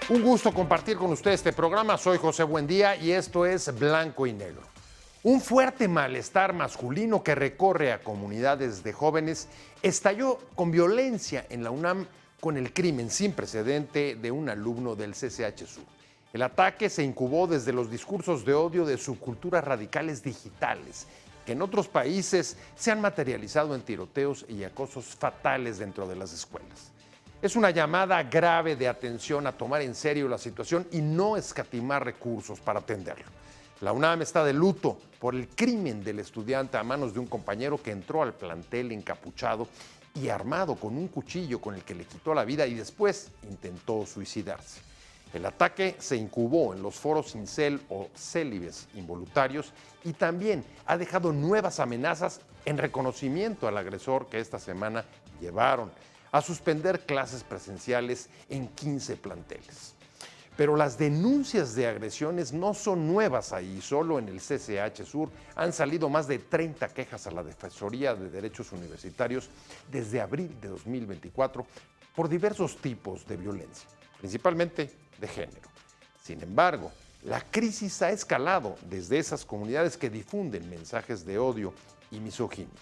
Un gusto compartir con usted este programa. Soy José Buendía y esto es Blanco y Negro. Un fuerte malestar masculino que recorre a comunidades de jóvenes estalló con violencia en la UNAM con el crimen sin precedente de un alumno del CCH Sur. El ataque se incubó desde los discursos de odio de subculturas radicales digitales, que en otros países se han materializado en tiroteos y acosos fatales dentro de las escuelas. Es una llamada grave de atención a tomar en serio la situación y no escatimar recursos para atenderlo. La UNAM está de luto por el crimen del estudiante a manos de un compañero que entró al plantel encapuchado y armado con un cuchillo con el que le quitó la vida y después intentó suicidarse. El ataque se incubó en los foros incel o célibes involuntarios y también ha dejado nuevas amenazas en reconocimiento al agresor que esta semana llevaron a suspender clases presenciales en 15 planteles. Pero las denuncias de agresiones no son nuevas ahí. Solo en el CCH Sur han salido más de 30 quejas a la Defensoría de Derechos Universitarios desde abril de 2024 por diversos tipos de violencia, principalmente de género. Sin embargo, la crisis ha escalado desde esas comunidades que difunden mensajes de odio y misoginia.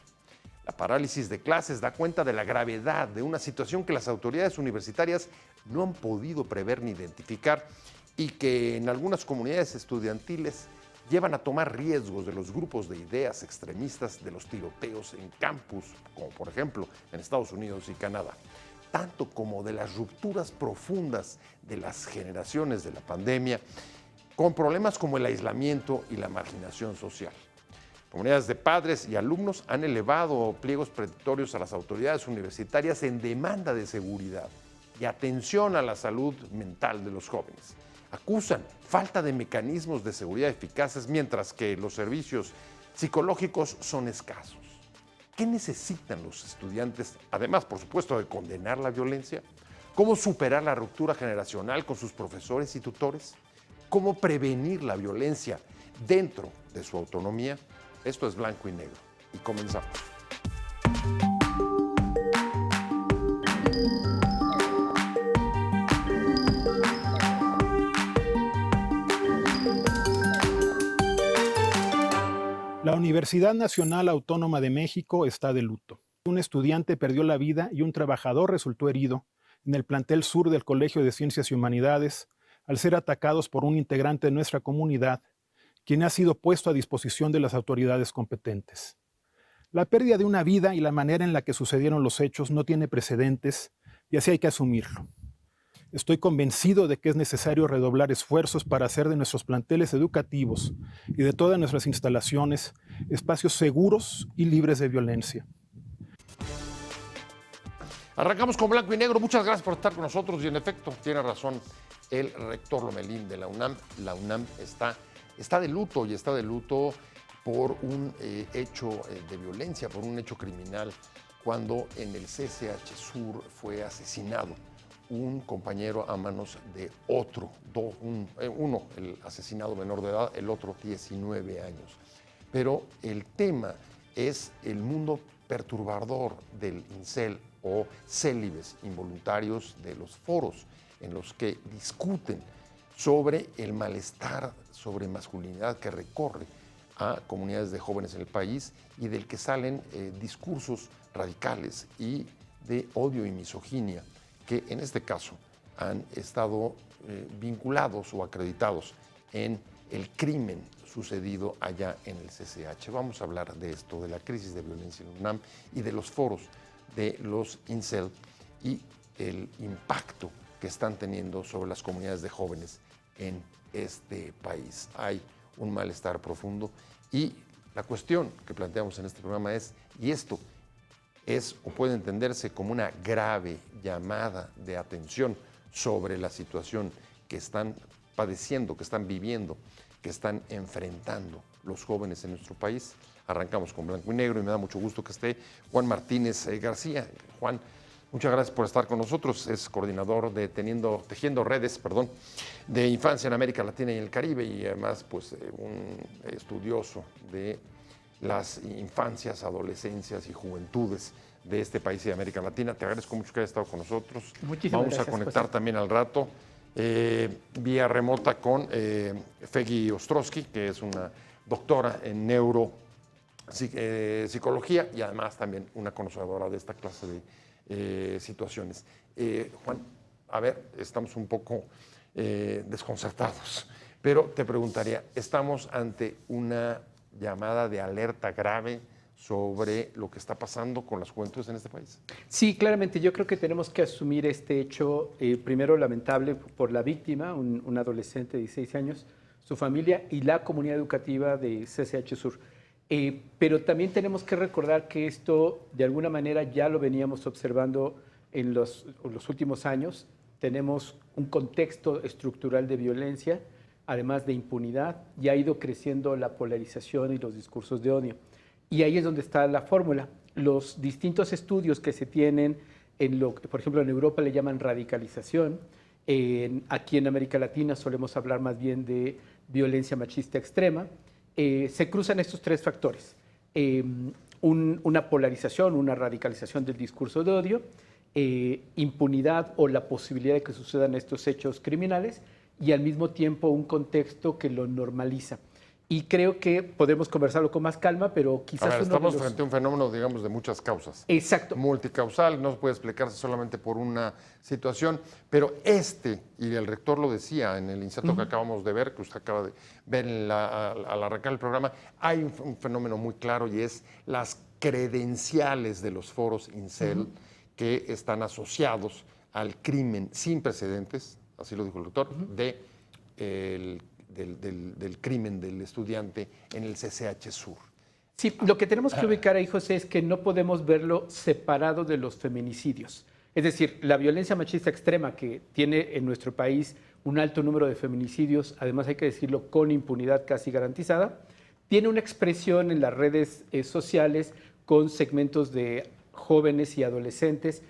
La parálisis de clases da cuenta de la gravedad de una situación que las autoridades universitarias no han podido prever ni identificar y que en algunas comunidades estudiantiles llevan a tomar riesgos de los grupos de ideas extremistas de los tiroteos en campus, como por ejemplo en Estados Unidos y Canadá, tanto como de las rupturas profundas de las generaciones de la pandemia, con problemas como el aislamiento y la marginación social. Comunidades de padres y alumnos han elevado pliegos petitorios a las autoridades universitarias en demanda de seguridad y atención a la salud mental de los jóvenes. Acusan falta de mecanismos de seguridad eficaces mientras que los servicios psicológicos son escasos. ¿Qué necesitan los estudiantes, además, por supuesto, de condenar la violencia? ¿Cómo superar la ruptura generacional con sus profesores y tutores? ¿Cómo prevenir la violencia dentro de su autonomía? Esto es Blanco y Negro y comenzamos. La Universidad Nacional Autónoma de México está de luto. Un estudiante perdió la vida y un trabajador resultó herido en el plantel sur del Colegio de Ciencias y Humanidades al ser atacados por un integrante de nuestra comunidad, quien ha sido puesto a disposición de las autoridades competentes. La pérdida de una vida y la manera en la que sucedieron los hechos no tiene precedentes y así hay que asumirlo. Estoy convencido de que es necesario redoblar esfuerzos para hacer de nuestros planteles educativos y de todas nuestras instalaciones espacios seguros y libres de violencia. Arrancamos con Blanco y Negro. Muchas gracias por estar con nosotros y en efecto, tiene razón el rector Lomelín de la UNAM. La UNAM está de luto y está de luto por un hecho de violencia, por un hecho criminal, cuando en el CCH Sur fue asesinado un compañero a manos de otro, uno el asesinado menor de edad, el otro 19 años. Pero el tema es el mundo perturbador del incel o célibes involuntarios, de los foros en los que discuten sobre el malestar sobre masculinidad que recorre a comunidades de jóvenes en el país y del que salen discursos radicales y de odio y misoginia que en este caso han estado vinculados o acreditados en el crimen sucedido allá en el CCH. Vamos a hablar de esto, de la crisis de violencia en UNAM y de los foros de los incel y el impacto que están teniendo sobre las comunidades de jóvenes en este país. Hay un malestar profundo y la cuestión que planteamos en este programa es, ¿y esto es o puede entenderse como una grave llamada de atención sobre la situación que están padeciendo, que están viviendo, que están enfrentando los jóvenes en nuestro país? Arrancamos con Blanco y Negro y me da mucho gusto que esté Juan Martínez García. Juan, muchas gracias por estar con nosotros. Es coordinador de Tejiendo Redes, de Infancia en América Latina y el Caribe y además pues, un estudioso de las infancias, adolescencias y juventudes de este país y de América Latina. Te agradezco mucho que hayas estado con nosotros. Muchísimas Vamos gracias, a conectar José. también al rato vía remota con Feggy Ostrowski, que es una doctora en psicología y además también una conocedora de esta clase de situaciones. Juan, a ver, estamos un poco desconcertados, pero te preguntaría, ¿estamos ante una llamada de alerta grave sobre lo que está pasando con las juventudes en este país? Sí, claramente. Yo creo que tenemos que asumir este hecho, primero lamentable por la víctima, un adolescente de 16 años, su familia y la comunidad educativa de CCH Sur. Pero también tenemos que recordar que esto, de alguna manera, ya lo veníamos observando en los últimos años. Tenemos un contexto estructural de violencia, además de impunidad, y ha ido creciendo la polarización y los discursos de odio. Y ahí es donde está la fórmula. Los distintos estudios que se tienen, en lo que, por ejemplo, en Europa le llaman radicalización, aquí en América Latina solemos hablar más bien de violencia machista extrema, se cruzan estos tres factores. Una polarización, una radicalización del discurso de odio, impunidad o la posibilidad de que sucedan estos hechos criminales y al mismo tiempo un contexto que lo normaliza. Y creo que podemos conversarlo con más calma, pero quizás estamos frente a un fenómeno, digamos, de muchas causas. Exacto. Multicausal, no puede explicarse solamente por una situación, pero y el rector lo decía en el inserto que acabamos de ver, que usted acaba de ver al arrancar el programa, hay un fenómeno muy claro y es las credenciales de los foros incel que están asociados al crimen sin precedentes, así lo dijo el rector, del crimen del estudiante en el CCH Sur. Sí, lo que tenemos que ubicar ahí, José, es que no podemos verlo separado de los feminicidios. Es decir, la violencia machista extrema que tiene en nuestro país un alto número de feminicidios, además hay que decirlo con impunidad casi garantizada, tiene una expresión en las redes sociales con segmentos de jóvenes y adolescentes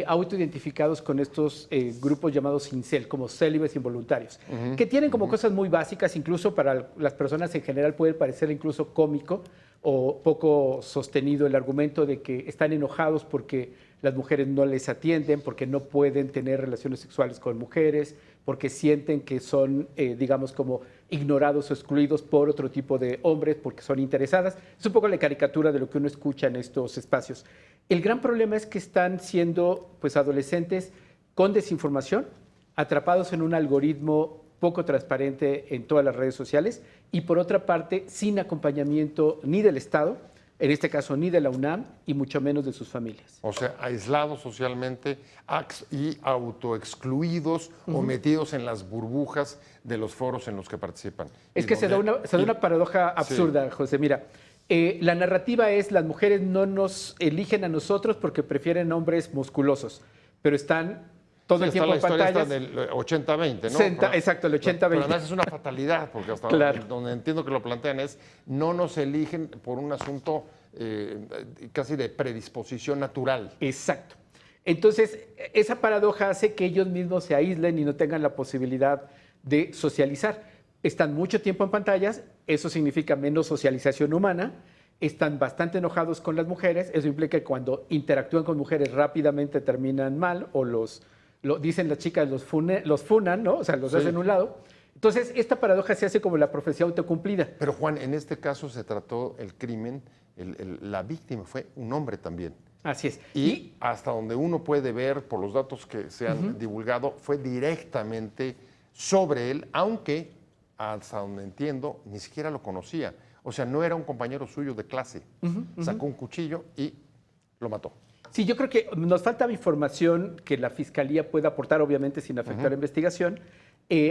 autoidentificados con estos grupos llamados incel, como célibes involuntarios, que tienen como cosas muy básicas, incluso para las personas en general puede parecer incluso cómico o poco sostenido el argumento de que están enojados porque las mujeres no les atienden, porque no pueden tener relaciones sexuales con mujeres, porque sienten que son, digamos, como ignorados o excluidos por otro tipo de hombres, porque son interesadas. Es un poco la caricatura de lo que uno escucha en estos espacios. El gran problema es que están siendo pues, adolescentes con desinformación, atrapados en un algoritmo poco transparente en todas las redes sociales y, por otra parte, sin acompañamiento ni del Estado, en este caso ni de la UNAM y mucho menos de sus familias. O sea, aislados socialmente y autoexcluidos o metidos en las burbujas de los foros en los que participan. Es que se da una paradoja absurda, sí. José. Mira, la narrativa es las mujeres no nos eligen a nosotros porque prefieren hombres musculosos, pero están todo el tiempo en pantallas. Está del 80-20, ¿no? Exacto, el 80-20. Pero además es una fatalidad, porque hasta claro. donde entiendo que lo plantean es no nos eligen por un asunto casi de predisposición natural. Exacto. Entonces, esa paradoja hace que ellos mismos se aíslen y no tengan la posibilidad de socializar. Están mucho tiempo en pantallas, eso significa menos socialización humana, están bastante enojados con las mujeres, eso implica que cuando interactúan con mujeres rápidamente terminan mal o dicen las chicas, los funan, ¿no? O sea, los hacen a un lado. Entonces, esta paradoja se hace como la profecía autocumplida. Pero Juan, en este caso se trató el crimen, la víctima fue un hombre también. Así es. Y hasta donde uno puede ver, por los datos que se han divulgado, fue directamente sobre él, aunque, hasta donde entiendo, ni siquiera lo conocía. O sea, no era un compañero suyo de clase. Sacó un cuchillo y lo mató. Sí, yo creo que nos falta información que la Fiscalía pueda aportar, obviamente sin afectar la investigación.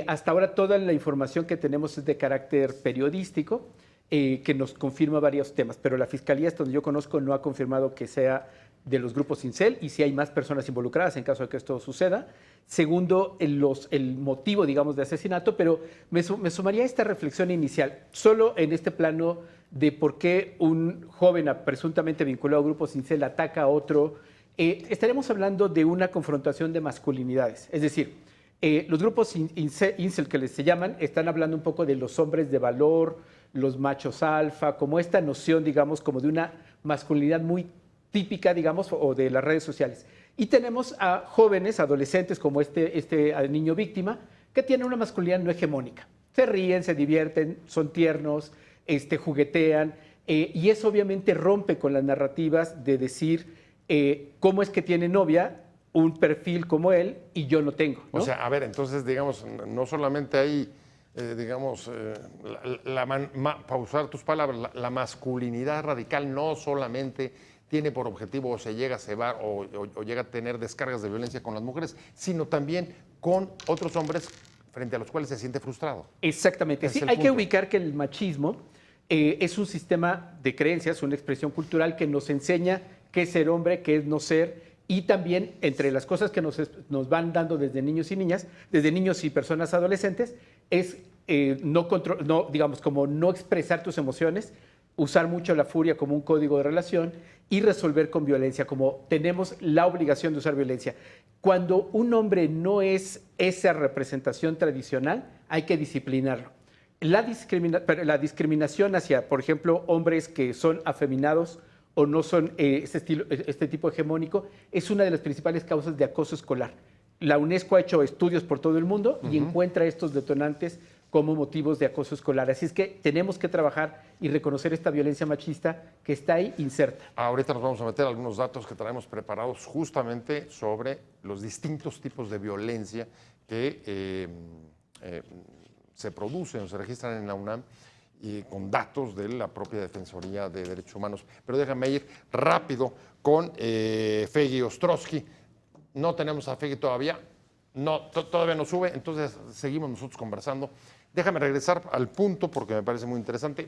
Hasta ahora toda la información que tenemos es de carácter periodístico, que nos confirma varios temas, pero la Fiscalía, hasta donde yo conozco, no ha confirmado que sea de los grupos incel y si hay más personas involucradas en caso de que esto suceda. Segundo, el motivo, digamos, de asesinato, pero me sumaría a esta reflexión inicial, solo en este plano de por qué un joven presuntamente vinculado a grupos incel ataca a otro. Estaremos hablando de una confrontación de masculinidades, es decir, los grupos incel que se llaman están hablando un poco de los hombres de valor, los machos alfa, como esta noción, digamos, como de una masculinidad muy típica, digamos, o de las redes sociales. Y tenemos a jóvenes, adolescentes, como este niño víctima, que tienen una masculinidad no hegemónica. Se ríen, se divierten, son tiernos, juguetean, y eso obviamente rompe con las narrativas de decir cómo es que tiene novia un perfil como él y yo no tengo, ¿no? O sea, a ver, entonces, digamos, no solamente hay, digamos, para usar tus palabras, la masculinidad radical no solamente tiene por objetivo o se llega a cebar o llega a tener descargas de violencia con las mujeres, sino también con otros hombres frente a los cuales se siente frustrado. Exactamente. Sí, hay que ubicar que el machismo es un sistema de creencias, una expresión cultural que nos enseña qué es ser hombre, qué es no ser, y también entre las cosas que nos van dando desde niños y niñas, desde niños y personas adolescentes, es digamos, como no expresar tus emociones, usar mucho la furia como un código de relación y resolver con violencia, como tenemos la obligación de usar violencia. Cuando un hombre no es esa representación tradicional, hay que disciplinarlo. La discriminación hacia, por ejemplo, hombres que son afeminados o no son este tipo hegemónico, es una de las principales causas de acoso escolar. La UNESCO ha hecho estudios por todo el mundo y encuentra estos detonantes como motivos de acoso escolar. Así es que tenemos que trabajar y reconocer esta violencia machista que está ahí inserta. Ahorita nos vamos a meter algunos datos que traemos preparados justamente sobre los distintos tipos de violencia que se producen o se registran en la UNAM y con datos de la propia Defensoría de Derechos Humanos. Pero déjame ir rápido con Fegui Ostrowski. No tenemos a Fegui todavía, todavía no sube, entonces seguimos nosotros conversando. Déjame regresar al punto, porque me parece muy interesante,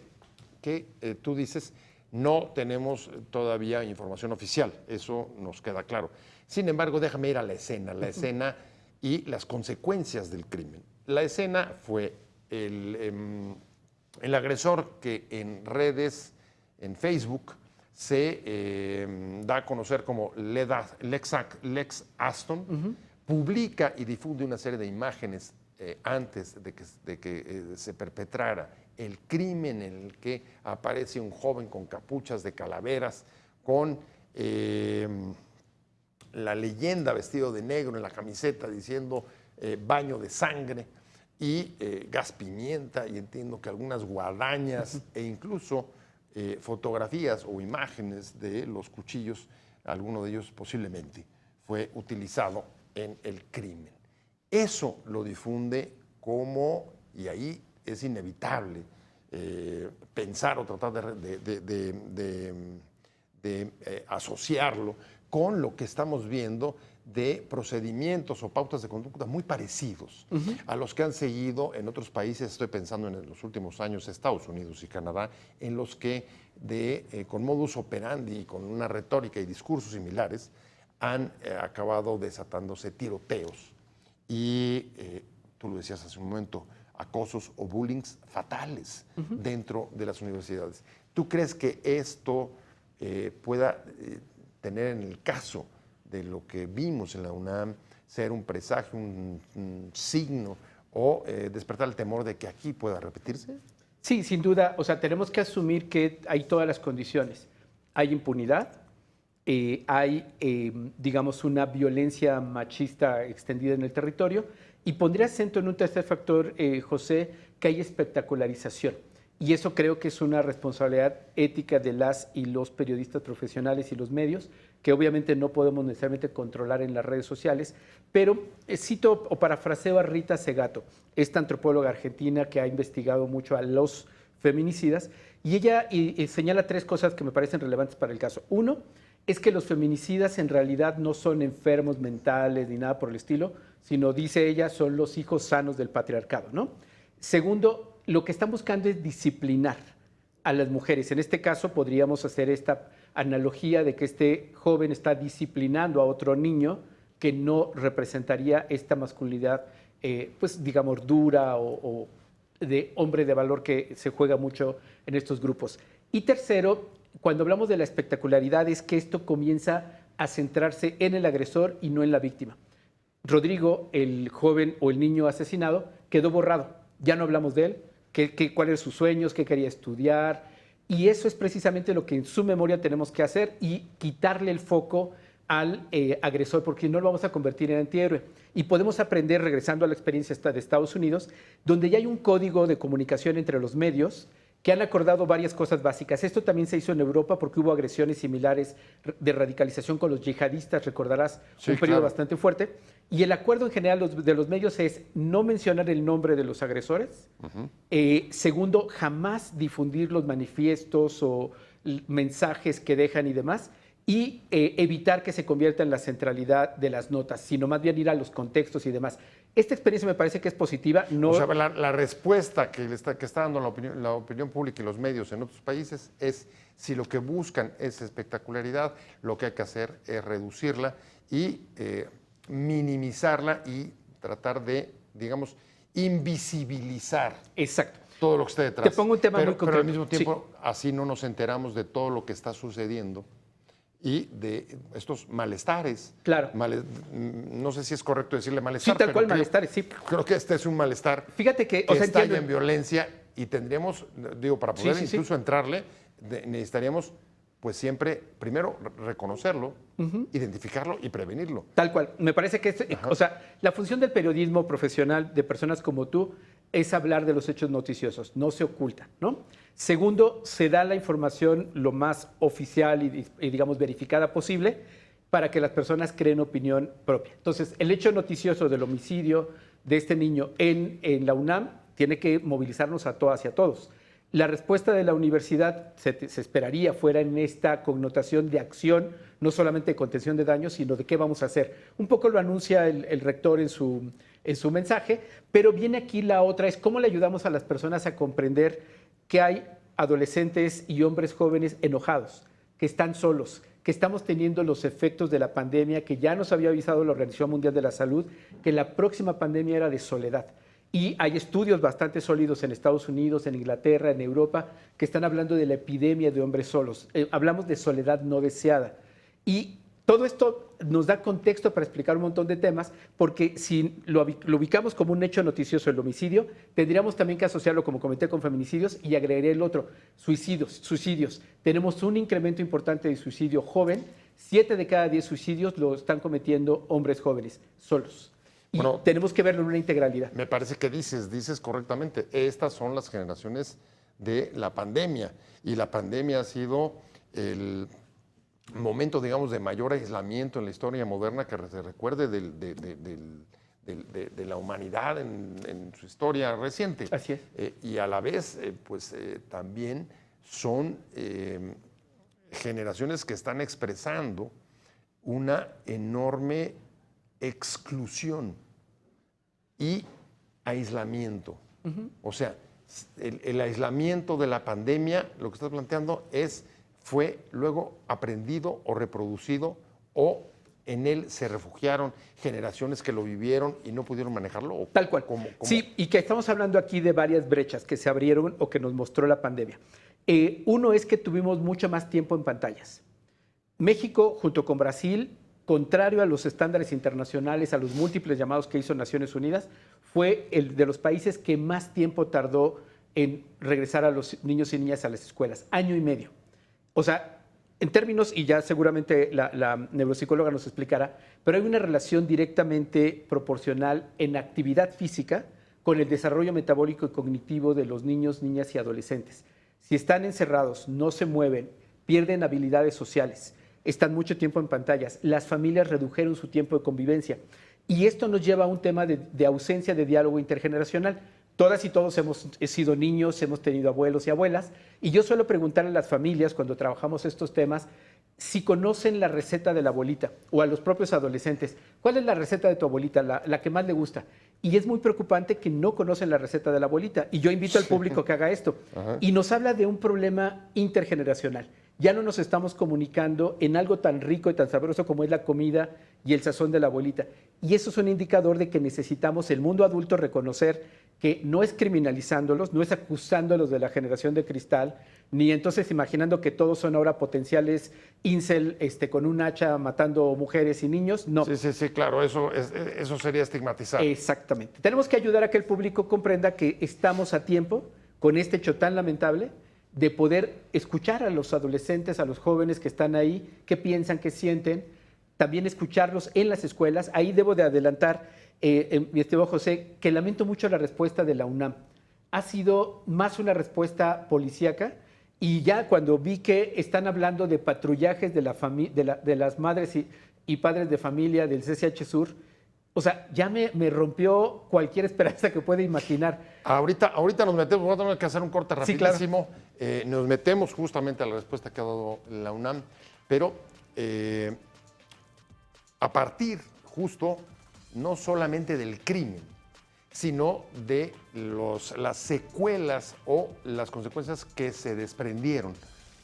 que tú dices, no tenemos todavía información oficial, eso nos queda claro. Sin embargo, déjame ir a la escena y las consecuencias del crimen. La escena fue el agresor que en redes, en Facebook, se da a conocer como Lex Aston, publica y difunde una serie de imágenes antes de que se perpetrara el crimen en el que aparece un joven con capuchas de calaveras, con la leyenda vestido de negro en la camiseta diciendo baño de sangre y gas pimienta, y entiendo que algunas guadañas e incluso fotografías o imágenes de los cuchillos, alguno de ellos posiblemente fue utilizado en el crimen. Eso lo difunde como, y ahí es inevitable pensar o tratar de asociarlo con lo que estamos viendo de procedimientos o pautas de conducta muy parecidos a los que han seguido en otros países. Estoy pensando en los últimos años Estados Unidos y Canadá, en los que con modus operandi y con una retórica y discursos similares han acabado desatándose tiroteos y, tú lo decías hace un momento, acosos o bullings fatales dentro de las universidades. ¿Tú crees que esto pueda tener, en el caso de lo que vimos en la UNAM, ser un presagio, un signo o despertar el temor de que aquí pueda repetirse? Sí, sin duda. O sea, tenemos que asumir que hay todas las condiciones. Hay impunidad, hay, digamos, una violencia machista extendida en el territorio, y pondría acento en un tercer factor, José, que hay espectacularización. Y eso creo que es una responsabilidad ética de las y los periodistas profesionales y los medios, que obviamente no podemos necesariamente controlar en las redes sociales, pero cito o parafraseo a Rita Segato, esta antropóloga argentina que ha investigado mucho a los feminicidas, y ella señala tres cosas que me parecen relevantes para el caso. Uno, es que los feminicidas en realidad no son enfermos mentales ni nada por el estilo, sino, dice ella, son los hijos sanos del patriarcado, ¿no? Segundo, lo que están buscando es disciplinar a las mujeres. En este caso podríamos hacer esta analogía de que este joven está disciplinando a otro niño que no representaría esta masculinidad, pues digamos, dura o de hombre de valor que se juega mucho en estos grupos. Y tercero, cuando hablamos de la espectacularidad, es que esto comienza a centrarse en el agresor y no en la víctima. Rodrigo, el joven o el niño asesinado, quedó borrado. Ya no hablamos de él, cuáles eran sus sueños, qué quería estudiar. Y eso es precisamente lo que en su memoria tenemos que hacer y quitarle el foco al agresor, porque no lo vamos a convertir en antihéroe. Y podemos aprender, regresando a la experiencia de Estados Unidos, donde ya hay un código de comunicación entre los medios que han acordado varias cosas básicas. Esto también se hizo en Europa porque hubo agresiones similares de radicalización con los yihadistas, recordarás, Sí, un periodo claro. bastante fuerte. Y el acuerdo en general de los medios es no mencionar el nombre de los agresores. Segundo, jamás difundir los manifiestos o mensajes que dejan y demás. Y evitar que se convierta en la centralidad de las notas, sino más bien ir a los contextos y demás. Esta experiencia me parece que es positiva. No, O sea, la respuesta que está dando la opinión pública y los medios en otros países es, si lo que buscan es espectacularidad, lo que hay que hacer es reducirla y minimizarla y tratar de, digamos, invisibilizar exacto. todo lo que está detrás. Te pongo un tema muy Pero al concreto. mismo tiempo, así no nos enteramos de todo lo que está sucediendo y de estos malestares. Claro. No sé si es correcto decirle Sí, malestar. tal pero cual, creo- malestares, sí. Creo que este es un malestar Fíjate que, que o sea, estalla entiendo. en violencia y tendríamos, digo, para poder Sí, sí, sí. incluso entrarle, necesitaríamos, pues siempre, primero, reconocerlo, identificarlo y prevenirlo. Tal cual. Me parece que o sea, la función del periodismo profesional de personas como tú es hablar de los hechos noticiosos, no se ocultan, ¿no? Segundo, se da la información lo más oficial y digamos, verificada posible para que las personas creen opinión propia. Entonces, el hecho noticioso del homicidio de este niño en la UNAM tiene que movilizarnos a todas y a todos. La respuesta de la universidad se esperaría fuera en esta connotación de acción, no solamente de contención de daños, sino de qué vamos a hacer. Un poco lo anuncia el rector en su mensaje, pero viene aquí la otra, es cómo le ayudamos a las personas a comprender que hay adolescentes y hombres jóvenes enojados, que están solos, que estamos teniendo los efectos de la pandemia, que ya nos había avisado la Organización Mundial de la Salud, que la próxima pandemia era de soledad. Y hay estudios bastante sólidos en Estados Unidos, en Inglaterra, en Europa, que están hablando de la epidemia de hombres solos. Hablamos de soledad no deseada. Y todo esto nos da contexto para explicar un montón de temas, porque si lo ubicamos como un hecho noticioso el homicidio, tendríamos también que asociarlo, como comenté, con feminicidios y agregaré el otro, suicidios. Tenemos un incremento importante de suicidio joven, 7 de cada 10 suicidios lo están cometiendo hombres jóvenes, solos. Y Bueno, tenemos que verlo en una integralidad. Me parece que dices correctamente, estas son las generaciones de la pandemia y la pandemia ha sido el momento, digamos, de mayor aislamiento en la historia moderna que se recuerde de la humanidad en su historia reciente. Así es. Y a la vez, también son generaciones que están expresando una enorme exclusión y aislamiento. O sea, el aislamiento de la pandemia, lo que estás planteando fue luego aprendido o reproducido o en él se refugiaron generaciones que lo vivieron y no pudieron manejarlo. ¿O Tal cual. cómo? Sí, y que estamos hablando aquí de varias brechas que se abrieron o que nos mostró la pandemia. Uno es que tuvimos mucho más tiempo en pantallas. México, junto con Brasil, contrario a los estándares internacionales, a los múltiples llamados que hizo Naciones Unidas, fue el de los países que más tiempo tardó en regresar a los niños y niñas a las escuelas, 1 año y medio. O sea, en términos, y ya seguramente la neuropsicóloga nos explicará, pero hay una relación directamente proporcional en actividad física con el desarrollo metabólico y cognitivo de los niños, niñas y adolescentes. Si están encerrados, no se mueven, pierden habilidades sociales, están mucho tiempo en pantallas, las familias redujeron su tiempo de convivencia. Y esto nos lleva a un tema de ausencia de diálogo intergeneracional. Todas y todos hemos sido niños, hemos tenido abuelos y abuelas, y yo suelo preguntarle a las familias cuando trabajamos estos temas si conocen la receta de la abuelita o a los propios adolescentes. ¿Cuál es la receta de tu abuelita, la que más le gusta? Y es muy preocupante que no conocen la receta de la abuelita. Y yo invito al público que haga esto. Y nos habla de un problema intergeneracional. Ya no nos estamos comunicando en algo tan rico y tan sabroso como es la comida y el sazón de la abuelita. Y eso es un indicador de que necesitamos el mundo adulto reconocer que no es criminalizándolos, no es acusándolos de la generación de cristal, ni entonces imaginando que todos son ahora potenciales incel con un hacha matando mujeres y niños. No. Sí, claro, eso sería estigmatizar. Exactamente. Tenemos que ayudar a que el público comprenda que estamos a tiempo con este hecho tan lamentable de poder escuchar a los adolescentes, a los jóvenes que están ahí, qué piensan, qué sienten, también escucharlos en las escuelas. Ahí debo de adelantar, mi estimado José, que lamento mucho la respuesta de la UNAM. Ha sido más una respuesta policíaca, y ya cuando vi que están hablando de patrullajes de las madres y padres de familia del CCH Sur, o sea, ya me rompió cualquier esperanza que pueda imaginar. Ahorita nos metemos, vamos a tener que hacer un corte Sí, claro. rapidísimo. Nos metemos justamente a la respuesta que ha dado la UNAM, pero a partir justo no solamente del crimen, sino de las secuelas o las consecuencias que se desprendieron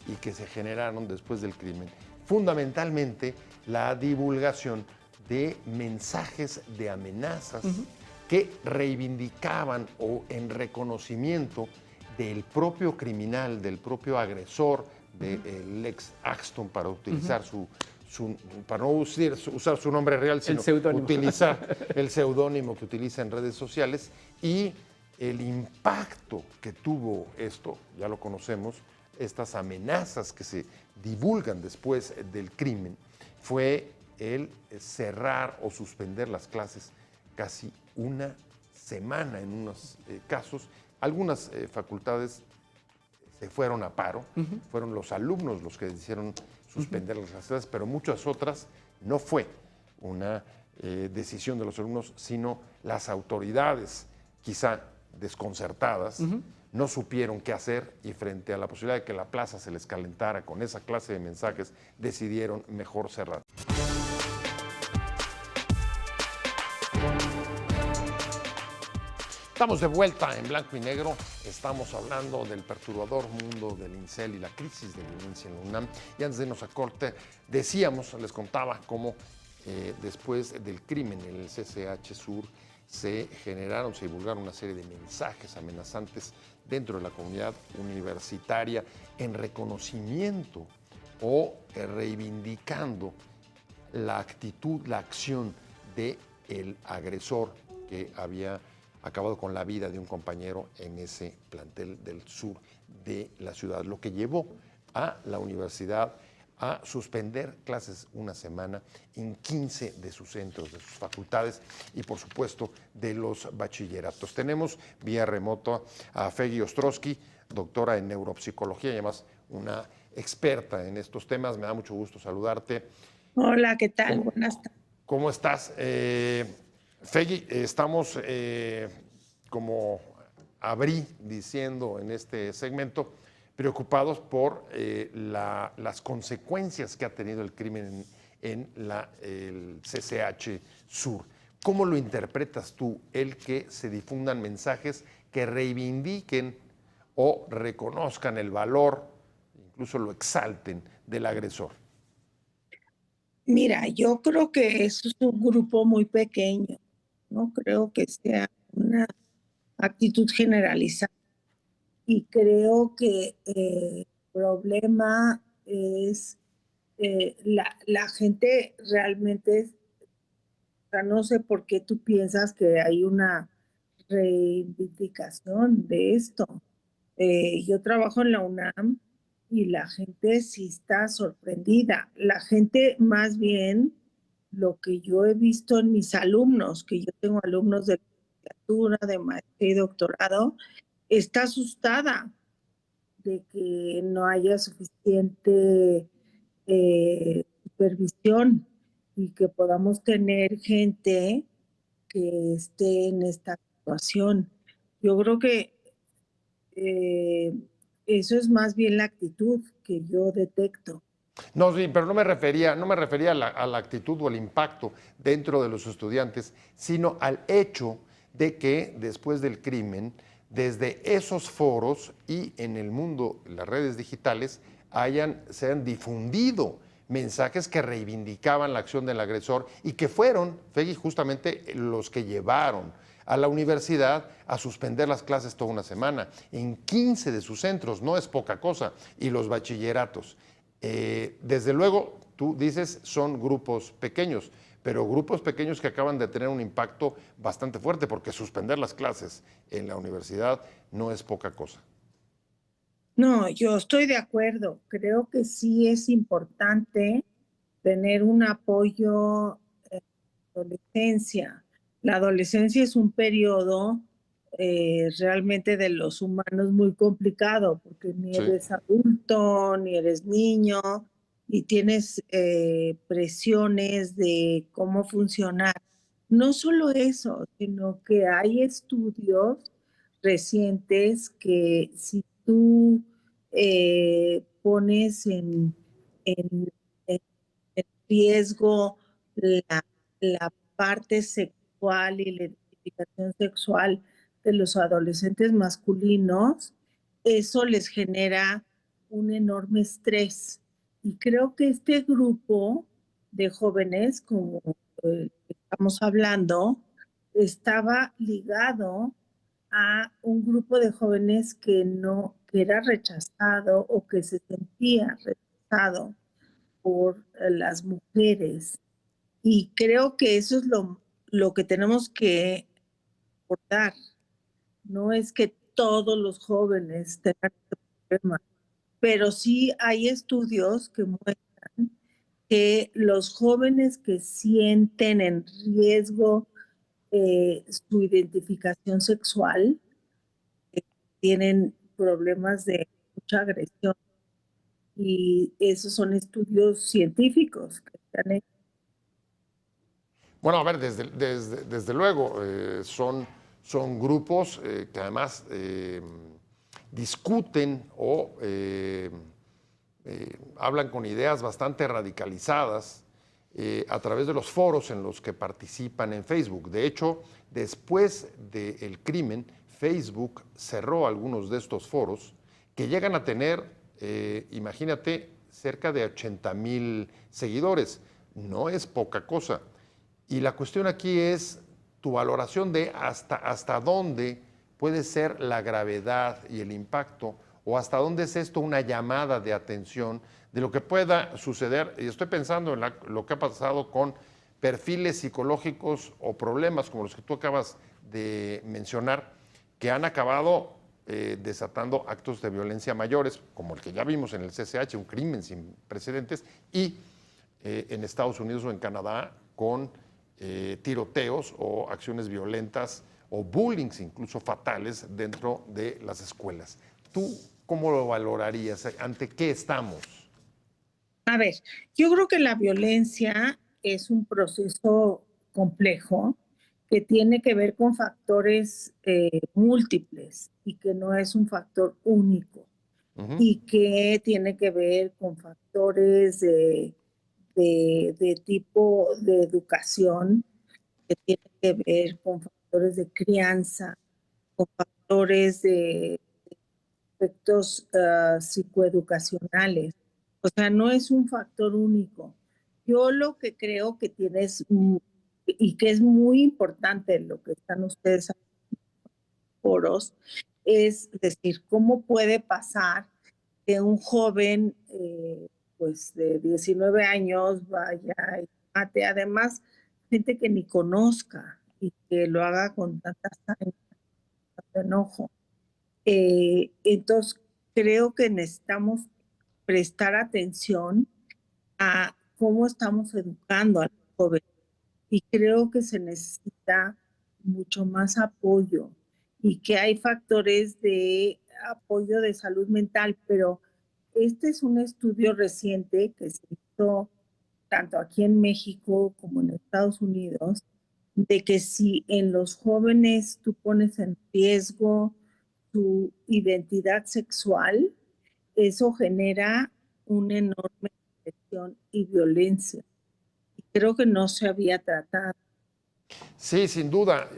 y que se generaron después del crimen. Fundamentalmente, la divulgación de mensajes de amenazas que reivindicaban o en reconocimiento del propio criminal, del propio agresor, del ex Axton, para utilizar para no usar su nombre real, sino utilizar el seudónimo que utiliza en redes sociales, y el impacto que tuvo esto, ya lo conocemos, estas amenazas que se divulgan después del crimen, fue el cerrar o suspender las clases casi una semana en unos casos. Algunas facultades se fueron a paro, fueron los alumnos los que hicieron suspender las clases, pero muchas otras no fue una decisión de los alumnos, sino las autoridades, quizá desconcertadas, no supieron qué hacer, y frente a la posibilidad de que la plaza se les calentara con esa clase de mensajes, decidieron mejor cerrar. Estamos de vuelta en Blanco y Negro. Estamos hablando del perturbador mundo del incel y la crisis de violencia en la UNAM. Y antes de irnos a corte, les contaba cómo después del crimen en el CCH Sur se divulgaron una serie de mensajes amenazantes dentro de la comunidad universitaria en reconocimiento o reivindicando la actitud, la acción del agresor que había acabado con la vida de un compañero en ese plantel del sur de la ciudad, lo que llevó a la universidad a suspender clases una semana en 15 de sus centros, de sus facultades y, por supuesto, de los bachilleratos. Tenemos vía remoto a Fegui Ostrowski, doctora en neuropsicología y además una experta en estos temas. Me da mucho gusto saludarte. Hola, ¿qué tal? Buenas tardes. ¿Cómo estás? Fegui, estamos, como abrí diciendo en este segmento, preocupados por las consecuencias que ha tenido el crimen en el CCH Sur. ¿Cómo lo interpretas tú, el que se difundan mensajes que reivindiquen o reconozcan el valor, incluso lo exalten, del agresor? Mira, yo creo que es un grupo muy pequeño. No creo que sea una actitud generalizada. Y creo que el problema es la gente realmente, o sea, no sé por qué tú piensas que hay una reivindicación de esto. Yo trabajo en la UNAM y la gente sí está sorprendida. La gente, más bien, lo que yo he visto en mis alumnos, que yo tengo alumnos de licenciatura, de maestría y doctorado, está asustada de que no haya suficiente supervisión y que podamos tener gente que esté en esta situación. Yo creo que eso es más bien la actitud que yo detecto. No, sí, pero no me refería a la actitud o el impacto dentro de los estudiantes, sino al hecho de que después del crimen, desde esos foros y en el mundo, las redes digitales, se han difundido mensajes que reivindicaban la acción del agresor y que fueron, Fegui, justamente los que llevaron a la universidad a suspender las clases toda una semana en 15 de sus centros. No es poca cosa. Y los bachilleratos. Desde luego, tú dices, son grupos pequeños, pero grupos pequeños que acaban de tener un impacto bastante fuerte, porque suspender las clases en la universidad no es poca cosa. No, yo estoy de acuerdo. Creo que sí es importante tener un apoyo en la adolescencia. La adolescencia es un periodo realmente de los humanos muy complicado, porque ni Sí. eres adulto, ni eres niño, y tienes presiones de cómo funcionar. No solo eso, sino que hay estudios recientes que si tú pones en- en riesgo la, la parte sexual y la identificación sexual de los adolescentes masculinos, eso les genera un enorme estrés. Y creo que este grupo de jóvenes, como estamos hablando, estaba ligado a un grupo de jóvenes que no, que era rechazado o que se sentía rechazado por las mujeres. Y creo que eso es lo que tenemos que abordar. No es que todos los jóvenes tengan este problema, pero sí hay estudios que muestran que los jóvenes que sienten en riesgo su identificación sexual tienen problemas de mucha agresión. Y esos son estudios científicos que están hechos. Bueno, a ver, desde luego, son grupos que además discuten o hablan con ideas bastante radicalizadas a través de los foros en los que participan en Facebook. De hecho, después del crimen, Facebook cerró algunos de estos foros que llegan a tener, imagínate, cerca de 80,000 seguidores. No es poca cosa. Y la cuestión aquí es tu valoración de hasta dónde puede ser la gravedad y el impacto, o hasta dónde es esto una llamada de atención de lo que pueda suceder. Y estoy pensando en lo que ha pasado con perfiles psicológicos o problemas como los que tú acabas de mencionar, que han acabado desatando actos de violencia mayores, como el que ya vimos en el CCH, un crimen sin precedentes, y en Estados Unidos o en Canadá con tiroteos o acciones violentas o bullying incluso fatales dentro de las escuelas. ¿Tú cómo lo valorarías? ¿Ante qué estamos? A ver, yo creo que la violencia es un proceso complejo que tiene que ver con factores múltiples y que no es un factor único y que tiene que ver con factores de tipo de educación, que tiene que ver con factores de crianza, con factores de aspectos psicoeducacionales. O sea, no es un factor único. Yo lo que creo que tienes y que es muy importante lo que están ustedes haciendo foros, es decir, cómo puede pasar que un joven pues de 19 años vaya y mate, además, gente que ni conozca y que lo haga con tanta saña, tanto enojo. Entonces, creo que necesitamos prestar atención a cómo estamos educando a los jóvenes y creo que se necesita mucho más apoyo y que hay factores de apoyo de salud mental, pero este es un estudio reciente que se hizo tanto aquí en México como en Estados Unidos, de que si en los jóvenes tú pones en riesgo su identidad sexual, eso genera una enorme presión y violencia. Y creo que no se había tratado. Sí, sin duda.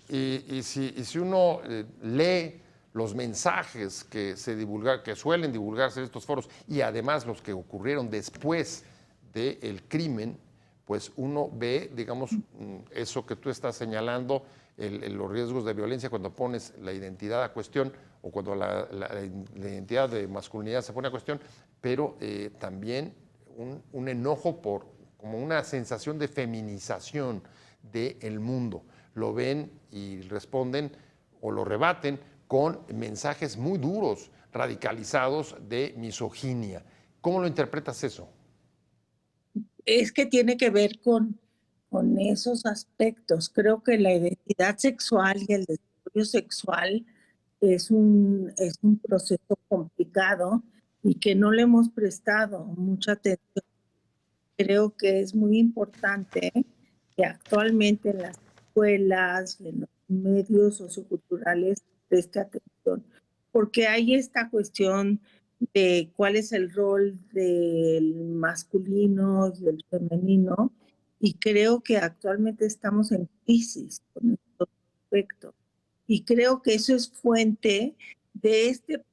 Si uno lee los mensajes que suelen divulgarse en estos foros y además los que ocurrieron después del crimen, pues uno ve, digamos, eso que tú estás señalando, los riesgos de violencia cuando pones la identidad a cuestión o cuando la identidad de masculinidad se pone a cuestión, pero también un enojo por como una sensación de feminización del mundo. Lo ven y responden o lo rebaten con mensajes muy duros, radicalizados de misoginia. ¿Cómo lo interpretas eso? es que tiene que ver con esos aspectos. Creo que la identidad sexual y el desarrollo sexual es un proceso complicado y que no le hemos prestado mucha atención. Creo que es muy importante que actualmente en las escuelas y en los medios socioculturales preste atención, porque hay esta cuestión de cuál es el rol del masculino y el femenino, y creo que actualmente estamos en crisis con estos aspectos. Y creo que eso es fuente de este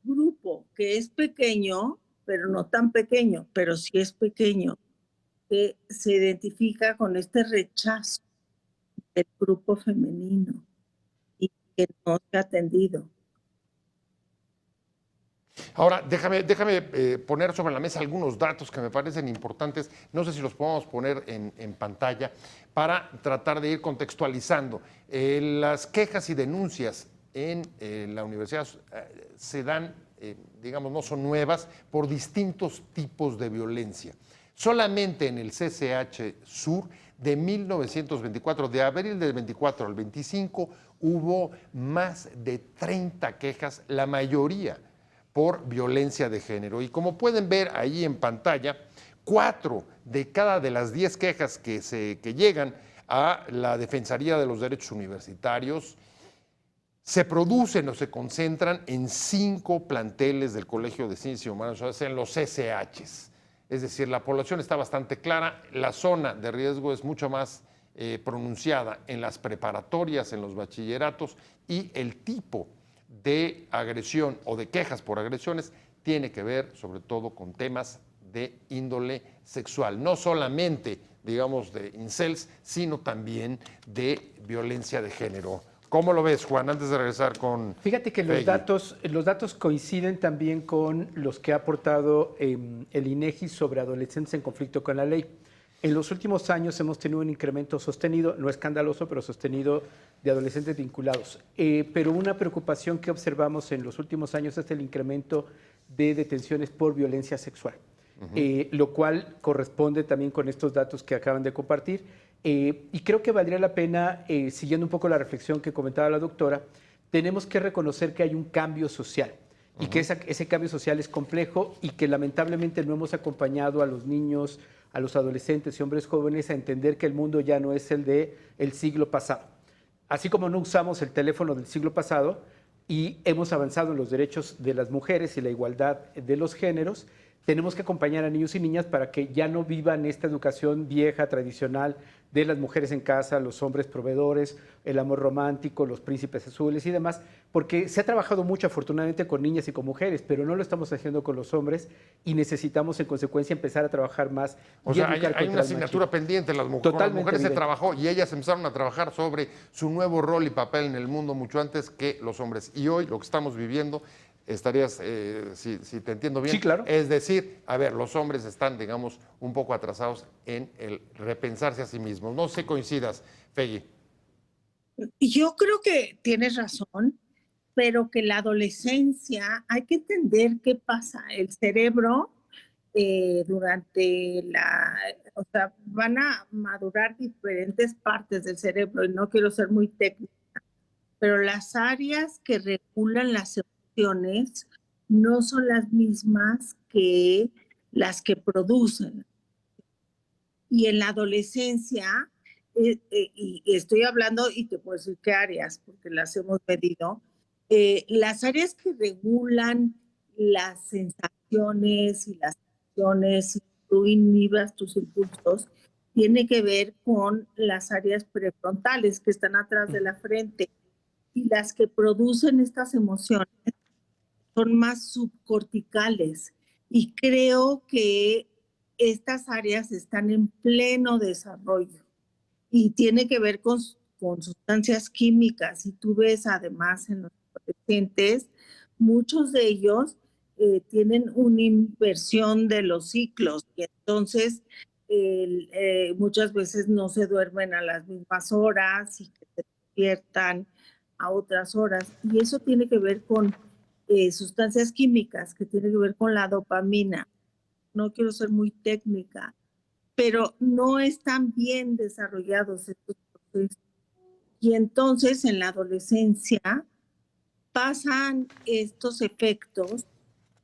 grupo que es pequeño, pero no tan pequeño, pero sí es pequeño, que se identifica con este rechazo del grupo femenino y que no se ha atendido. Ahora, déjame poner sobre la mesa algunos datos que me parecen importantes. No sé si los podemos poner en pantalla para tratar de ir contextualizando. Las quejas y denuncias en la universidad se dan, digamos, no son nuevas, por distintos tipos de violencia. Solamente en el CCH Sur, de 1924, de abril del 24 al 25, hubo más de 30 quejas, la mayoría por violencia de género. Y como pueden ver ahí en pantalla, 4 de cada de las 10 quejas que llegan a la Defensoría de los Derechos Universitarios se producen o se concentran en 5 planteles del Colegio de Ciencias Humanas, o sea, en los CCHs. Es decir, la población está bastante clara, la zona de riesgo es mucho más pronunciada en las preparatorias, en los bachilleratos, y el tipo de agresión o de quejas por agresiones tiene que ver sobre todo con temas de índole sexual, no solamente, digamos, de incels, sino también de violencia de género. ¿Cómo lo ves, Juan, antes de regresar con Fíjate que los datos coinciden también con los que ha aportado el INEGI sobre adolescentes en conflicto con la ley. En los últimos años hemos tenido un incremento sostenido, no escandaloso, pero sostenido, de adolescentes vinculados. Pero una preocupación que observamos en los últimos años es el incremento de detenciones por violencia sexual, lo cual corresponde también con estos datos que acaban de compartir. Y creo que valdría la pena, siguiendo un poco la reflexión que comentaba la doctora, tenemos que reconocer que hay un cambio social y que ese cambio social es complejo y que lamentablemente no hemos acompañado a los niños, a los adolescentes y hombres jóvenes a entender que el mundo ya no es el del siglo pasado. Así como no usamos el teléfono del siglo pasado y hemos avanzado en los derechos de las mujeres y la igualdad de los géneros, tenemos que acompañar a niños y niñas para que ya no vivan esta educación vieja, tradicional, de las mujeres en casa, los hombres proveedores, el amor romántico, los príncipes azules y demás, porque se ha trabajado mucho afortunadamente con niñas y con mujeres, pero no lo estamos haciendo con los hombres y necesitamos en consecuencia empezar a trabajar más. O sea, hay una asignatura pendiente, con las mujeres se trabajó y ellas empezaron a trabajar sobre su nuevo rol y papel en el mundo mucho antes que los hombres. Y hoy lo que estamos viviendo, estarías, si te entiendo bien, sí, claro. Es decir, a ver, los hombres están, digamos, un poco atrasados en el repensarse a sí mismos. No sé coincidas, Fegui. Yo creo que tienes razón, pero que la adolescencia, hay que entender qué pasa. El cerebro o sea, van a madurar diferentes partes del cerebro, y no quiero ser muy técnica, pero las áreas que regulan las emociones no son las mismas que las que producen. Y en la adolescencia, y estoy hablando, y te puedo decir qué áreas, porque las hemos medido, las áreas que regulan las sensaciones y las acciones, y tú inhibas tus impulsos, tiene que ver con las áreas prefrontales que están atrás de la frente, y las que producen estas emociones son más subcorticales. Y creo que estas áreas están en pleno desarrollo y tiene que ver con sustancias químicas. Y tú ves además en los adolescentes, muchos de ellos tienen una inversión de los ciclos y entonces muchas veces no se duermen a las mismas horas y que se despiertan a otras horas. Y eso tiene que ver con sustancias químicas, que tiene que ver con la dopamina. No quiero ser muy técnica, pero no están bien desarrollados estos procesos. Y entonces en la adolescencia pasan estos efectos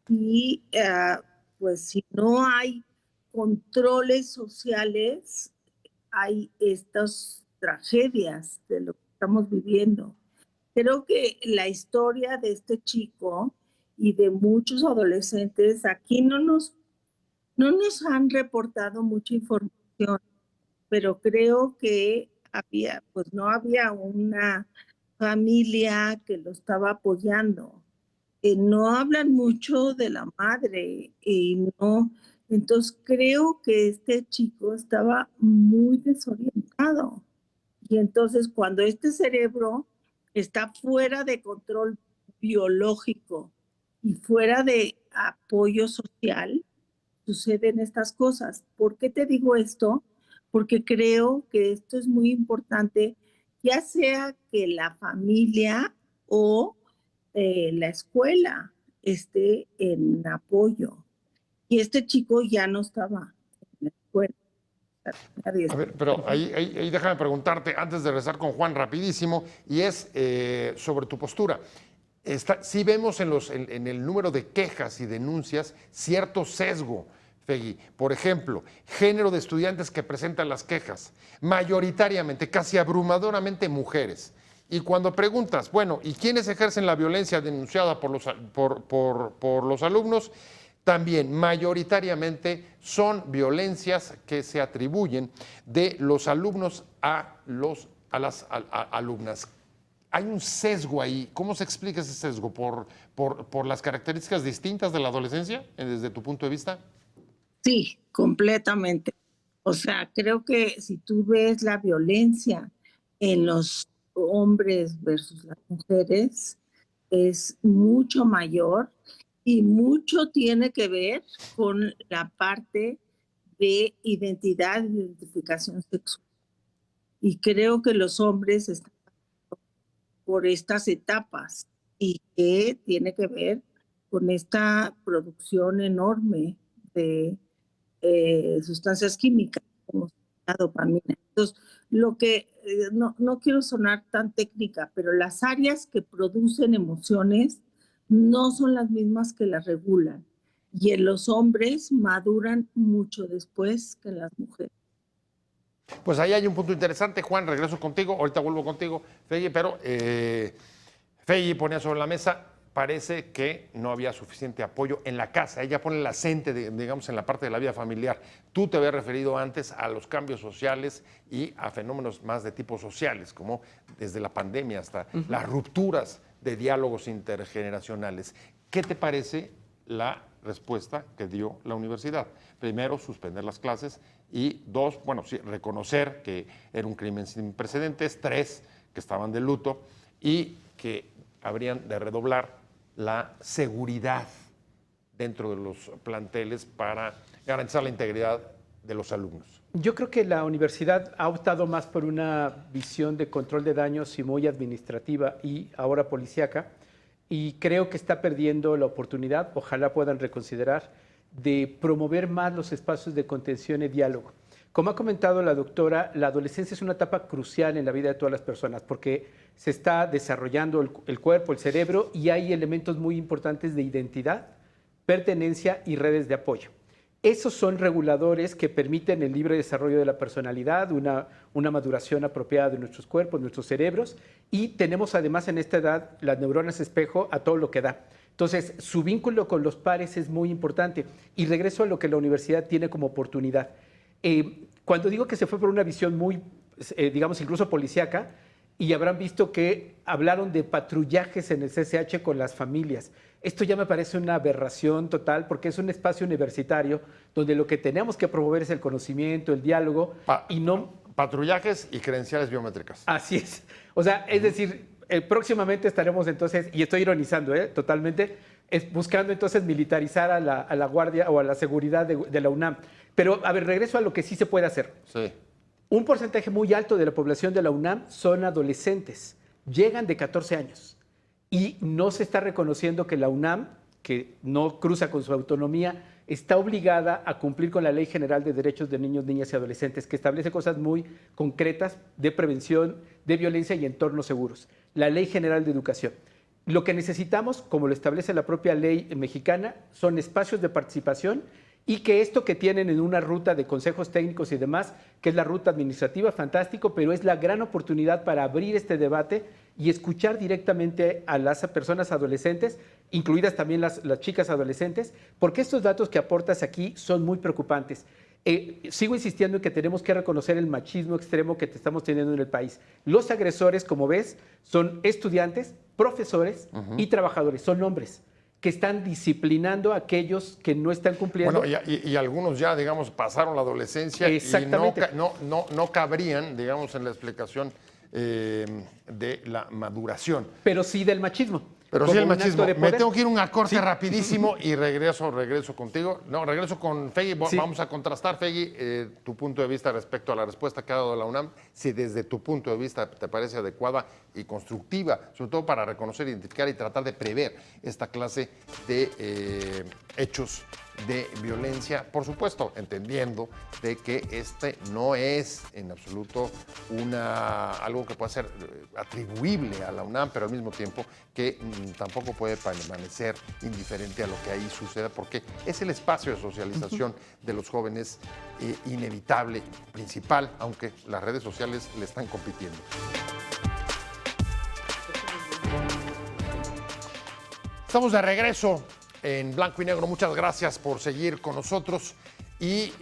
y pues si no hay controles sociales, hay estas tragedias de lo que estamos viviendo. Creo que la historia de este chico y de muchos adolescentes, aquí no nos han reportado mucha información, pero creo que pues no había una familia que lo estaba apoyando. No hablan mucho de la madre y no, entonces creo que este chico estaba muy desorientado. Y entonces cuando este cerebro está fuera de control biológico y fuera de apoyo social, suceden estas cosas. ¿Por qué te digo esto? Porque creo que esto es muy importante, ya sea que la familia o la escuela esté en apoyo. Y este chico ya no estaba en la escuela. A ver, pero ahí déjame preguntarte, antes de rezar con Juan rapidísimo, y es sobre tu postura. Sí vemos en el número de quejas y denuncias cierto sesgo, Fegui. Por ejemplo, género de estudiantes que presentan las quejas, mayoritariamente, casi abrumadoramente mujeres. Y cuando preguntas, bueno, ¿y quiénes ejercen la violencia denunciada por los alumnos? También mayoritariamente son violencias que se atribuyen de los alumnos a las alumnas. Hay un sesgo ahí. ¿Cómo se explica ese sesgo? ¿Por las características distintas de la adolescencia, desde tu punto de vista? Sí, completamente. O sea, creo que si tú ves la violencia en los hombres versus las mujeres, es mucho mayor y mucho tiene que ver con la parte de identidad e identificación sexual. Y creo que los hombres están por estas etapas y que tiene que ver con esta producción enorme de sustancias químicas como la dopamina. Entonces, lo que no quiero sonar tan técnica, pero las áreas que producen emociones no son las mismas que las regulan. Y en los hombres maduran mucho después que en las mujeres. Pues ahí hay un punto interesante, Juan, regreso contigo, ahorita vuelvo contigo, Fegui, pero Fegui ponía sobre la mesa, parece que no había suficiente apoyo en la casa. Ella pone el acento, digamos, en la parte de la vida familiar. Tú te habías referido antes a los cambios sociales y a fenómenos más de tipo sociales, como desde la pandemia hasta las rupturas de diálogos intergeneracionales. ¿Qué te parece la respuesta que dio la universidad? Primero, suspender las clases y dos, bueno, sí, reconocer que era un crimen sin precedentes, tres, que estaban de luto y que habrían de redoblar la seguridad dentro de los planteles para garantizar la integridad de los alumnos. Yo creo que la universidad ha optado más por una visión de control de daños y muy administrativa y ahora policíaca, y creo que está perdiendo la oportunidad, ojalá puedan reconsiderar, de promover más los espacios de contención y diálogo. Como ha comentado la doctora, la adolescencia es una etapa crucial en la vida de todas las personas porque se está desarrollando el cuerpo, el cerebro, y hay elementos muy importantes de identidad, pertenencia y redes de apoyo. Esos son reguladores que permiten el libre desarrollo de la personalidad, una maduración apropiada de nuestros cuerpos, nuestros cerebros, y tenemos además en esta edad las neuronas espejo a todo lo que da. Entonces, su vínculo con los pares es muy importante. Y regreso a lo que la universidad tiene como oportunidad. Cuando digo que se fue por una visión muy, digamos, incluso policíaca, y habrán visto que hablaron de patrullajes en el CCH con las familias. Esto ya me parece una aberración total porque es un espacio universitario donde lo que tenemos que promover es el conocimiento, el diálogo y no... Patrullajes y credenciales biométricas. Así es. O sea, es decir, próximamente estaremos entonces, y estoy ironizando totalmente, buscando entonces militarizar a la guardia o a la seguridad de la UNAM. Pero, a ver, regreso a lo que sí se puede hacer. Sí. Un porcentaje muy alto de la población de la UNAM son adolescentes, llegan de 14 años y no se está reconociendo que la UNAM, que no cruza con su autonomía está obligada a cumplir con la Ley General de Derechos de Niños, Niñas y Adolescentes, que establece cosas muy concretas de prevención de violencia y entornos seguros. La Ley General de Educación. Lo que necesitamos, como lo establece la propia ley mexicana, son espacios de participación y que esto que tienen en una ruta de consejos técnicos y demás, que es la ruta administrativa, fantástico, pero es la gran oportunidad para abrir este debate y escuchar directamente a las personas adolescentes, incluidas también las chicas adolescentes, porque estos datos que aportas aquí son muy preocupantes. Sigo insistiendo en que tenemos que reconocer el machismo extremo que estamos teniendo en el país. Los agresores, como ves, son estudiantes, profesores y trabajadores, son hombres que están disciplinando a aquellos que no están cumpliendo. Bueno, y algunos ya, digamos, pasaron la adolescencia y no cabrían, digamos, en la explicación de la maduración. Pero sí del machismo. Pero sí el machismo. Me tengo que ir un acorde rapidísimo y regreso contigo. No, regreso con Fegui. Sí. Vamos a contrastar, Fegui, tu punto de vista respecto a la respuesta que ha dado la UNAM, si desde tu punto de vista te parece adecuada y constructiva, sobre todo para reconocer, identificar y tratar de prever esta clase de hechos de violencia, por supuesto, entendiendo de que este no es en absoluto algo que pueda ser atribuible a la UNAM, pero al mismo tiempo que tampoco puede permanecer indiferente a lo que ahí suceda, porque es el espacio de socialización de los jóvenes inevitable, principal, aunque las redes sociales le están compitiendo. Estamos de regreso en Blanco y Negro. Muchas gracias por seguir con nosotros. Y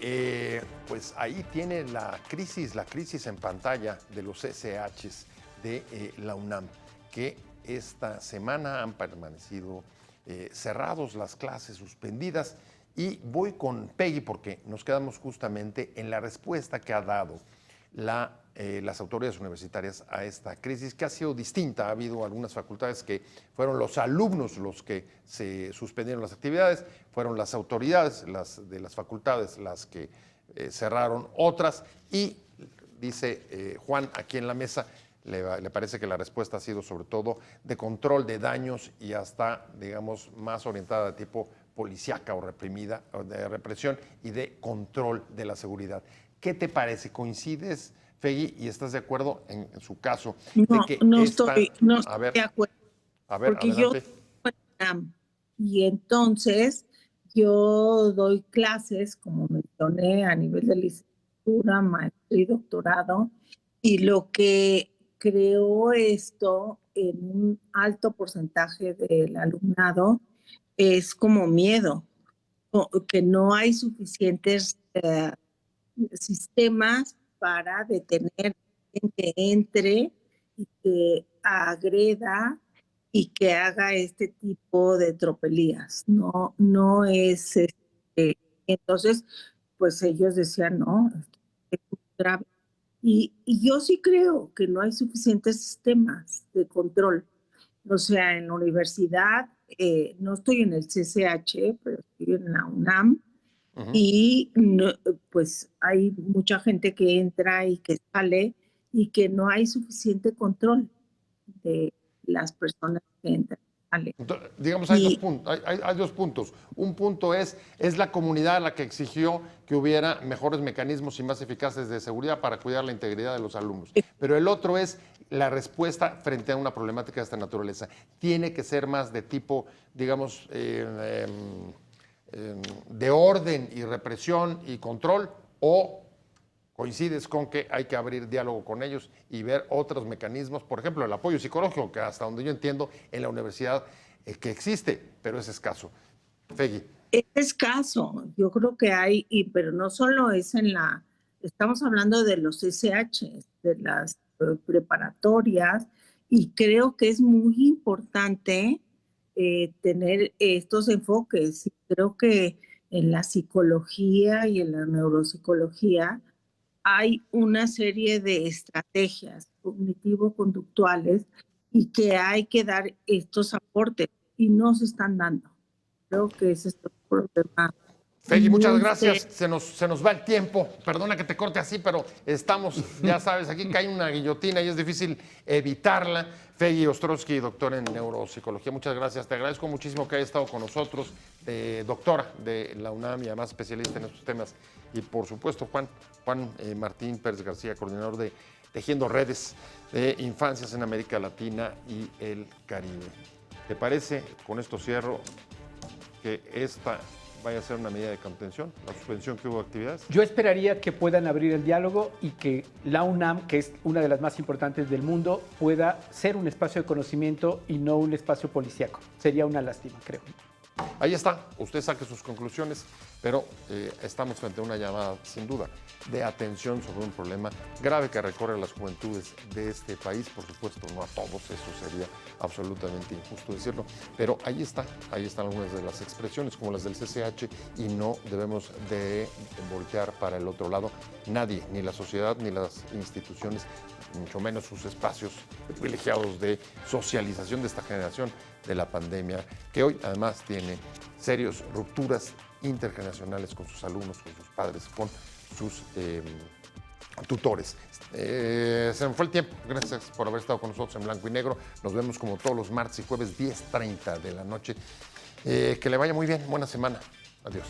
pues ahí tiene la crisis en pantalla de los SHs de la UNAM, que esta semana han permanecido cerrados, las clases suspendidas. Y voy con Peggy porque nos quedamos justamente en la respuesta que ha dado las autoridades universitarias a esta crisis, que ha sido distinta. Ha habido algunas facultades que fueron los alumnos los que se suspendieron las actividades, fueron las autoridades de las facultades las que cerraron otras, y dice Juan aquí en la mesa, le parece que la respuesta ha sido sobre todo de control de daños y hasta, digamos, más orientada de tipo policíaca o reprimida, o de represión y de control de la seguridad. ¿Qué te parece? ¿Coincides, Fegui, y estás de acuerdo en su caso? No, de que no estoy de acuerdo. A ver, porque adelante. Y entonces yo doy clases, como mencioné, a nivel de licenciatura, maestría y doctorado, y lo que creó esto en un alto porcentaje del alumnado es como miedo, que no hay suficientes sistemas para detener a alguien que entre y que agreda y que haga este tipo de tropelías. No es entonces, pues ellos decían, no, esto es muy grave. Y yo sí creo que no hay suficientes sistemas de control. O sea, en la universidad, no estoy en el CCH, pero estoy en la UNAM, y no, pues hay mucha gente que entra y que sale y que no hay suficiente control de las personas que entran y salen. Entonces, digamos, hay dos puntos. Un punto es la comunidad la que exigió que hubiera mejores mecanismos y más eficaces de seguridad para cuidar la integridad de los alumnos. Pero el otro es la respuesta frente a una problemática de esta naturaleza. Tiene que ser más de tipo, digamos, de orden y represión y control, o coincides con que hay que abrir diálogo con ellos y ver otros mecanismos, por ejemplo, el apoyo psicológico, que hasta donde yo entiendo en la universidad que existe, pero es escaso. Fegui. Es escaso, yo creo que hay, pero no solo es estamos hablando de los SH, de las preparatorias, y creo que es muy importante tener estos enfoques. Creo que en la psicología y en la neuropsicología hay una serie de estrategias cognitivo-conductuales y que hay que dar estos aportes y no se están dando. Creo que ese es el problema. Fegui, muchas gracias. Se nos va el tiempo. Perdona que te corte así, pero estamos, ya sabes, aquí cae una guillotina y es difícil evitarla. Peggy Ostrowski, doctora en neuropsicología, muchas gracias. Te agradezco muchísimo que haya estado con nosotros, doctora de la UNAM y además especialista en estos temas. Y por supuesto, Juan Martín Pérez García, coordinador de Tejiendo Redes de Infancias en América Latina y el Caribe. ¿Te parece, con esto cierro, que esta vaya a ser una medida de contención, la suspensión que hubo de actividades? Yo esperaría que puedan abrir el diálogo y que la UNAM, que es una de las más importantes del mundo, pueda ser un espacio de conocimiento y no un espacio policíaco. Sería una lástima, creo. Ahí está, usted saque sus conclusiones, pero estamos frente a una llamada, sin duda, de atención sobre un problema grave que recorre a las juventudes de este país. Por supuesto, no a todos, eso sería absolutamente injusto decirlo, pero ahí están algunas de las expresiones, como las del CCH, y no debemos de voltear para el otro lado. Nadie, ni la sociedad, ni las instituciones, mucho menos sus espacios privilegiados de socialización de esta generación de la pandemia, que hoy además tiene serias rupturas intergeneracionales con sus alumnos, con sus padres, con sus tutores. Se me fue el tiempo. Gracias por haber estado con nosotros en Blanco y Negro. Nos vemos como todos los martes y jueves, 10:30 de la noche. Que le vaya muy bien. Buena semana. Adiós.